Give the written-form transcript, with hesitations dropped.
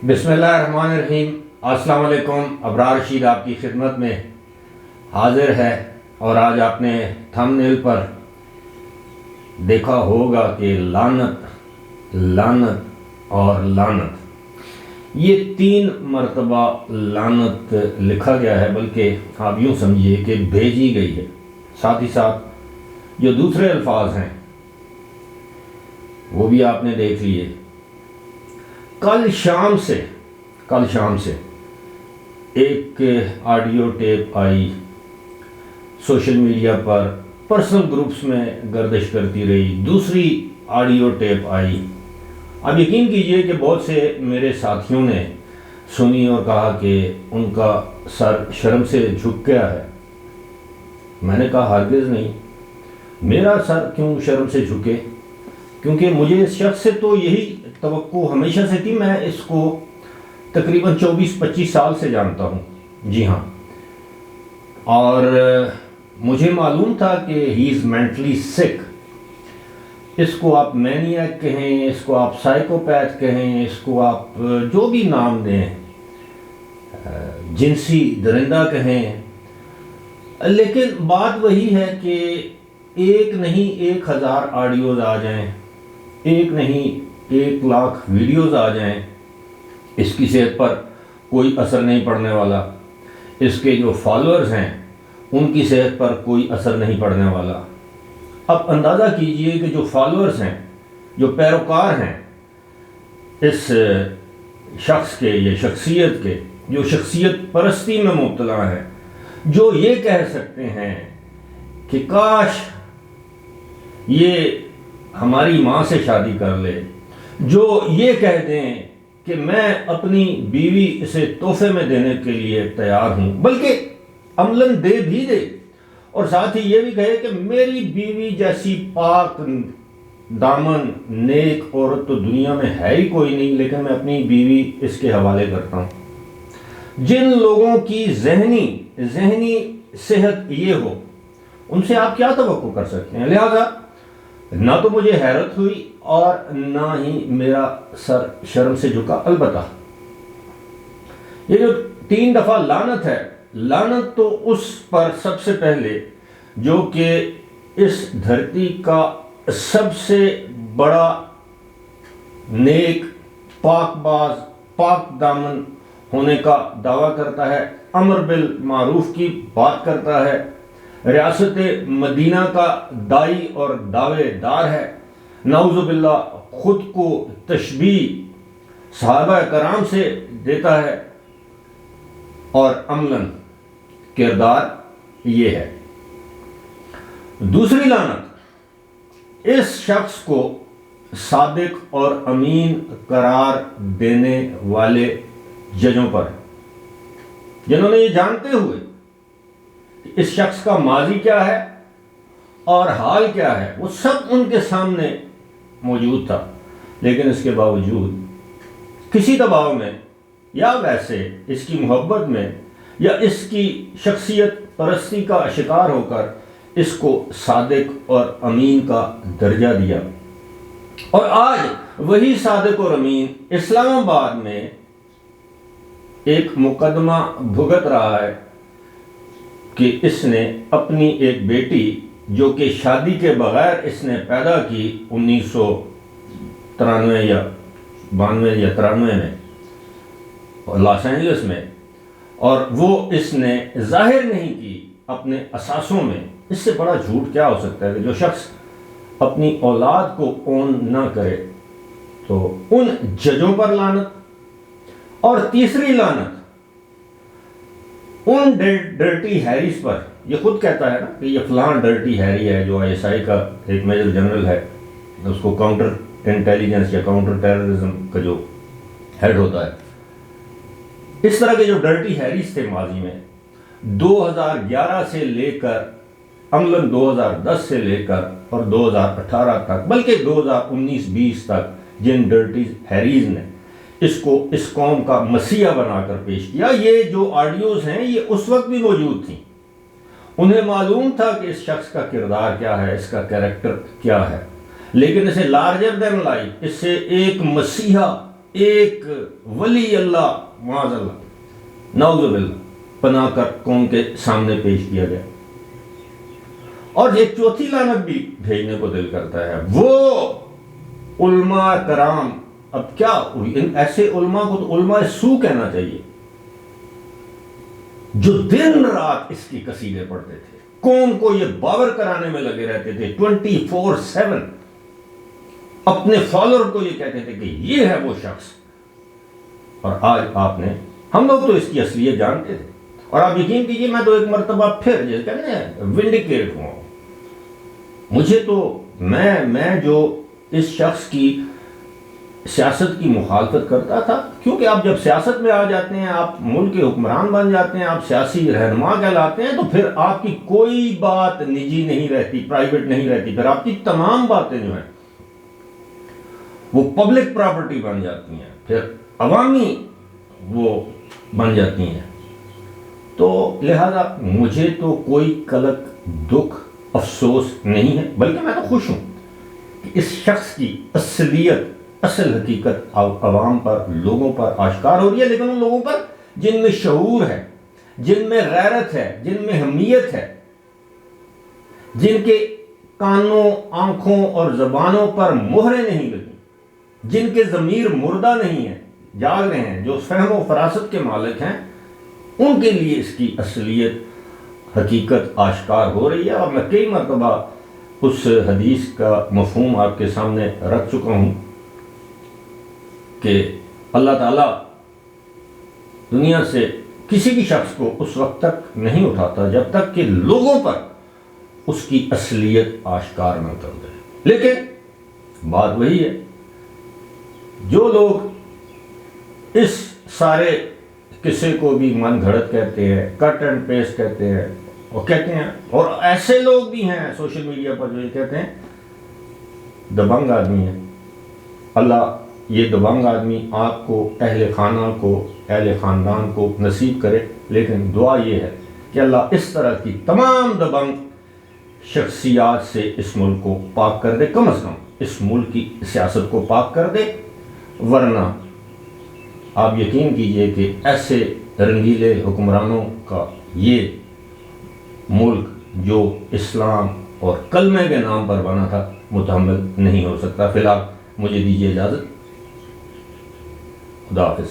بسم اللہ الرحمن الرحیم۔ السلام علیکم۔ ابرار رشید آپ کی خدمت میں حاضر ہے، اور آج آپ نے تھمبنیل پر دیکھا ہوگا کہ لعنت، لعنت اور لعنت، یہ 3 مرتبہ لعنت لکھا گیا ہے، بلکہ آپ یوں سمجھیے کہ بھیجی گئی ہے۔ ساتھ ہی ساتھ جو دوسرے الفاظ ہیں وہ بھی آپ نے دیکھ لیے۔ کل شام سے ایک آڈیو ٹیپ آئی، سوشل میڈیا پر پرسنل گروپس میں گردش کرتی رہی۔ دوسری آڈیو ٹیپ آئی، اب یقین کیجئے کہ بہت سے میرے ساتھیوں نے سنی اور کہا کہ ان کا سر شرم سے جھک گیا ہے۔ میں نے کہا ہرگز نہیں، میرا سر کیوں شرم سے جھکے، کیونکہ مجھے اس شخص سے تو یہی توقع ہمیشہ سے تھی۔ میں اس کو تقریباً 24-25 سال سے جانتا ہوں، جی ہاں، اور مجھے معلوم تھا کہ ہی از مینٹلی سک۔ اس کو آپ مینیاک کہیں، اس کو آپ سائیکوپیتھ کہیں، اس کو آپ جو بھی نام دیں، جنسی درندہ کہیں، لیکن بات وہی ہے کہ ایک نہیں 1000 آڈیوز آ جائیں، ایک نہیں 1 لاکھ ویڈیوز آ جائیں، اس کی صحت پر کوئی اثر نہیں پڑنے والا۔ اس کے جو فالوورز ہیں ان کی صحت پر کوئی اثر نہیں پڑنے والا۔ اب اندازہ کیجئے کہ جو فالوورز ہیں، جو پیروکار ہیں اس شخص کے یا شخصیت کے، جو شخصیت پرستی میں مبتلا ہے، جو یہ کہہ سکتے ہیں کہ کاش یہ ہماری ماں سے شادی کر لے، جو یہ کہہ دیں کہ میں اپنی بیوی اسے تحفے میں دینے کے لیے تیار ہوں، بلکہ عملاً دے بھی دے، اور ساتھ ہی یہ بھی کہے کہ میری بیوی جیسی پاک دامن نیک عورت تو دنیا میں ہے ہی کوئی نہیں، لیکن میں اپنی بیوی اس کے حوالے کرتا ہوں۔ جن لوگوں کی ذہنی صحت یہ ہو، ان سے آپ کیا توقع کر سکتے ہیں؟ لہذا نہ تو مجھے حیرت ہوئی اور نہ ہی میرا سر شرم سے جھکا۔ البتہ یہ جو 3 دفعہ لعنت ہے، لعنت تو اس پر سب سے پہلے جو کہ اس دھرتی کا سب سے بڑا نیک، پاک باز، پاک دامن ہونے کا دعویٰ کرتا ہے، امر بالمعروف کی بات کرتا ہے، ریاست مدینہ کا دائی اور دعوے دار ہے، نعوذ باللہ خود کو تشبیہ صحابہ کرام سے دیتا ہے، اور عملاً کردار یہ ہے۔ دوسری لعنت اس شخص کو صادق اور امین قرار دینے والے ججوں پر، جنہوں نے یہ جانتے ہوئے اس شخص کا ماضی کیا ہے اور حال کیا ہے، وہ سب ان کے سامنے موجود تھا، لیکن اس کے باوجود کسی دباؤ میں یا ویسے اس کی محبت میں یا اس کی شخصیت پرستی کا شکار ہو کر اس کو صادق اور امین کا درجہ دیا۔ اور آج وہی صادق اور امین اسلام آباد میں ایک مقدمہ بھگت رہا ہے کہ اس نے اپنی ایک بیٹی جو کہ شادی کے بغیر اس نے پیدا کی 1993 یا 92 یا 93 میں لاس اینجلس میں، اور وہ اس نے ظاہر نہیں کی اپنے اثاثوں میں۔ اس سے بڑا جھوٹ کیا ہو سکتا ہے کہ جو شخص اپنی اولاد کو اون نہ کرے۔ تو ان ججوں پر لعنت۔ اور تیسری لعنت ان ڈرٹی ہیریز پر، یہ خود کہتا ہے نا کہ یہ فلاں ڈرٹی ہیری ہے، جو ISI کا ایک میجر جنرل ہے، اس کو کاؤنٹر انٹیلیجنس یا کاؤنٹر ٹیررزم کا جو ہیڈ ہوتا ہے۔ اس طرح کے جو ڈرٹی ہیریز تھے ماضی میں، 2011 سے لے کر عملاً 2010 سے لے کر اور 2018 تک، بلکہ 2019-20 تک جن ڈرٹی ہیریز نے اس کو اس قوم کا مسیحا بنا کر پیش کیا، یہ جو آڈیوز ہیں یہ اس وقت بھی موجود تھیں۔ انہیں معلوم تھا کہ اس شخص کا کردار کیا ہے، اس کا کریکٹر کیا ہے، لیکن اسے لارجر دین لائف، اس سے ایک مسیحا، ایک ولی اللہ معاذ اللہ نعوذ باللہ بنا کر قوم کے سامنے پیش کیا گیا. اور یہ چوتھی لعنت بھی بھیجنے کو دل کرتا ہے، وہ علماء کرام. اب کیا ان ایسے علماء کو تو علماء سو کہنا چاہیے، جو دن رات اس کی قصیدے پڑھتے تھے، قوم کو یہ باور کرانے میں لگے رہتے تھے 24/7، اپنے فالوور کو یہ کہتے تھے کہ یہ ہے وہ شخص. اور آج آپ نے، ہم لوگ تو اس کی اصلیت جانتے تھے، اور آپ یقین کیجئے میں تو ایک مرتبہ پھر جیسے کہتے ہیں ونڈیکیٹ ہوا ہوں. مجھے تو میں جو اس شخص کی سیاست کی مخالفت کرتا تھا، کیونکہ آپ جب سیاست میں آ جاتے ہیں، آپ ملک کے حکمران بن جاتے ہیں، آپ سیاسی رہنما کہلاتے ہیں، تو پھر آپ کی کوئی بات نجی نہیں رہتی، پرائیویٹ نہیں رہتی. پھر آپ کی تمام باتیں جو ہیں وہ پبلک پراپرٹی بن جاتی ہیں، پھر عوامی وہ بن جاتی ہیں. تو لہذا مجھے تو کوئی قلق، دکھ، افسوس نہیں ہے، بلکہ میں تو خوش ہوں کہ اس شخص کی اصلیت، اصل حقیقت عوام پر، لوگوں پر آشکار ہو رہی ہے. لیکن ان لوگوں پر جن میں شعور ہے، جن میں غیرت ہے، جن میں حمیت ہے، جن کے کانوں، آنکھوں اور زبانوں پر مہریں نہیں لگی، جن کے ضمیر مردہ نہیں ہے، جاگ رہے ہیں، جو فہم و فراست کے مالک ہیں، ان کے لیے اس کی اصلیت، حقیقت آشکار ہو رہی ہے. اور میں کئی مرتبہ اس حدیث کا مفہوم آپ کے سامنے رکھ چکا ہوں کہ اللہ تعالیٰ دنیا سے کسی بھی شخص کو اس وقت تک نہیں اٹھاتا جب تک کہ لوگوں پر اس کی اصلیت آشکار نہ کر دے. لیکن بات وہی ہے، جو لوگ اس سارے قصے کو بھی من گھڑت کہتے ہیں، کٹ اینڈ پیسٹ کہتے ہیں، اور کہتے ہیں، اور ایسے لوگ بھی ہیں سوشل میڈیا پر جو یہ کہتے ہیں دبنگ آدمی ہے. اللہ یہ دبنگ آدمی آپ کو، اہل خانہ کو، اہل خاندان کو نصیب کرے. لیکن دعا یہ ہے کہ اللہ اس طرح کی تمام دبنگ شخصیات سے اس ملک کو پاک کر دے، کم از کم اس ملک کی سیاست کو پاک کر دے. ورنہ آپ یقین کیجئے کہ ایسے رنگیلے حکمرانوں کا یہ ملک جو اسلام اور کلمے کے نام پر بنا تھا متحمل نہیں ہو سکتا. فی الحال مجھے دیجیے اجازت. خدا حافظ.